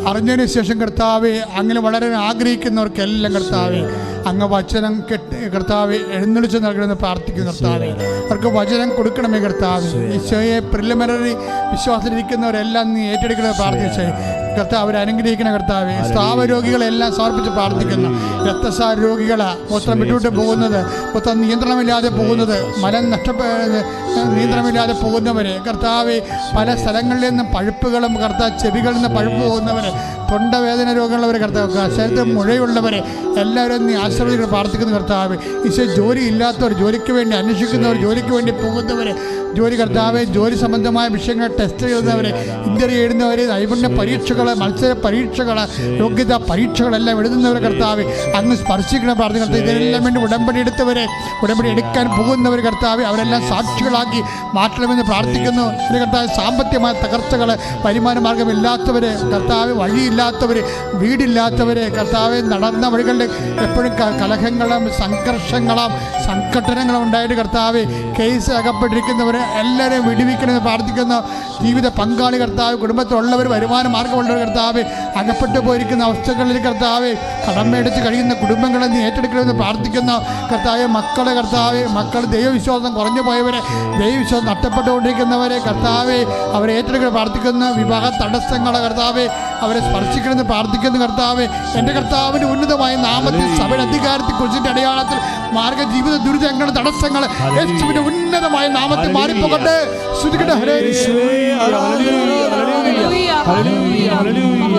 അറിഞ്ഞതിന് ശേഷം കർത്താവെ അങ്ങനെ വളരെ ആഗ്രഹിക്കുന്നവർക്കെല്ലാം കർത്താവെ അങ്ങ് വചനം കർത്താവെ എഴുന്നള്ളിച്ച് നൽകണമെന്ന് പ്രാർത്ഥിക്കുന്നു കർത്താവെ. അവർക്ക് വചനം കൊടുക്കണമേ കർത്താവെ. ഈശോയെ പ്രിലിമിനറി വിശ്വാസത്തിലിരിക്കുന്നവരെല്ലാം നീ ഏറ്റെടുക്കണമെന്ന് പ്രാർത്ഥിച്ചേ കർത്താവ്. അവരെ അനുഗ്രഹിക്കുന്ന കർത്താവെ. സ്രാവ രോഗികളെല്ലാം സമർപ്പിച്ച് പ്രാർത്ഥിക്കുന്നു. രക്തസാര രോഗികളെ, മൂത്രം വിട്ടുവിട്ട് പോകുന്നത്, മൊത്തം നിയന്ത്രണമില്ലാതെ പോകുന്നത്, മലം നിയന്ത്രണമില്ലാതെ പോകുന്നവരെ കർത്താവെ, പല സ്ഥലങ്ങളിൽ നിന്നും പഴുപ്പുകളും കർത്താവ്, ചെവികളിൽ നിന്ന് പഴുപ്പ് പോകുന്നവരെ, തൊണ്ടവേദന രോഗമുള്ളവരെ കർത്താവ്, ശരീരത്തിൽ മുഴയുള്ളവരെ എല്ലാവരും നീ ആശ്രയിച്ച് പ്രാർത്ഥിക്കുന്ന കർത്താവ്. ഈശോ ജോലി ഇല്ലാത്തവർ, ജോലിക്ക് വേണ്ടി അന്വേഷിക്കുന്നവർ, ജോലിക്ക് വേണ്ടി പോകുന്നവരെ, ജോലി കർത്താവ്, ജോലി സംബന്ധമായ വിഷയങ്ങൾ ടെസ്റ്റ് ചെയ്യുന്നവരെ, ഇന്റർവ്യൂ എഴുതുന്നവരെ, നൈപുണ്യ പരീക്ഷകൾ, മത്സര പരീക്ഷകൾ, യോഗ്യതാ പരീക്ഷകളെല്ലാം എഴുതുന്നവരെ കർത്താവ് അങ്ങ് സ്പർശിക്കണം പ്രാർത്ഥിക്കുന്നത്. ഇതിനെല്ലാം വേണ്ടി ഉടമ്പടി എടുത്തവരെ, ഉടമ്പടി എടുക്കാൻ പോകുന്നവർ കർത്താവ് അവരെല്ലാം സാക്ഷികളാക്കി മാറ്റണമെന്ന് പ്രാർത്ഥിക്കുന്നു. ഇത് കർത്താവ്, സാമ്പത്തികമായ തകർച്ചകൾ, വരുമാന മാർഗമില്ലാത്തവർ കർത്താവ്, വഴിയില്ലാത്തവർ, വീടില്ലാത്തവരെ കർത്താവ്, നടന്ന വഴികളിൽ എപ്പോഴും കലഹങ്ങളും സംഘർഷങ്ങളും സംഘട്ടനങ്ങളും ഉണ്ടായിട്ട് കർത്താവ്, കേസ് അകപ്പെട്ടിരിക്കുന്നവരെ എല്ലാവരെയും വിടുവിക്കണമെന്ന് പ്രാർത്ഥിക്കുന്നു. ജീവിത പങ്കാളി കർത്താവ്, കുടുംബത്തിലുള്ളവർ, വരുമാന മാർഗമുള്ളവർ കർത്താവ്, അകപ്പെട്ടു പോയിരിക്കുന്ന അവസ്ഥകളിൽ കർത്താവ്, കടമെടുത്ത് കഴിയുന്ന കുടുംബങ്ങളെ നീ ഏറ്റെടുക്കണമെന്ന് പ്രാർത്ഥിക്കുന്നു കർത്താവ്. മക്കളെ കർത്താവ്, മക്കൾ ദൈവവിശ്വാസം കുറഞ്ഞു പോയവരെ, ദൈവവിശ്വാസം നഷ്ടപ്പെട്ടുകൊണ്ടിരിക്കുന്നവരെ കർത്താവ്, അവരെ ഏറ്റെടുക്കാൻ പ്രാർത്ഥിക്കുന്നു. വിവാഹ തടസ്സങ്ങളെ കർത്താവ്, അവരെ സ്പർശിക്കണമെന്ന് പ്രാർത്ഥിക്കുന്നു കർത്താവ്. എൻ്റെ കർത്താവിൻ്റെ ഉന്നതമായ നാമത്തിൽ സഭയുടെ അധികാരത്തിൽ കുറിച്ചിൻ്റെ അടയാളത്തിൽ മാർഗ ജീവിത ദുരിതങ്ങൾ തടസ്സങ്ങൾ യേശുവിന്റെ ഉന്നതമായ നാമത്തിൽ മാറിപ്പോകട്ടെ. ശ്രുതികട്ടെ. ഹരേ ഹല്ലേലൂയ ഹല്ലേലൂയ ഹല്ലേലൂയ ഹല്ലേലൂയ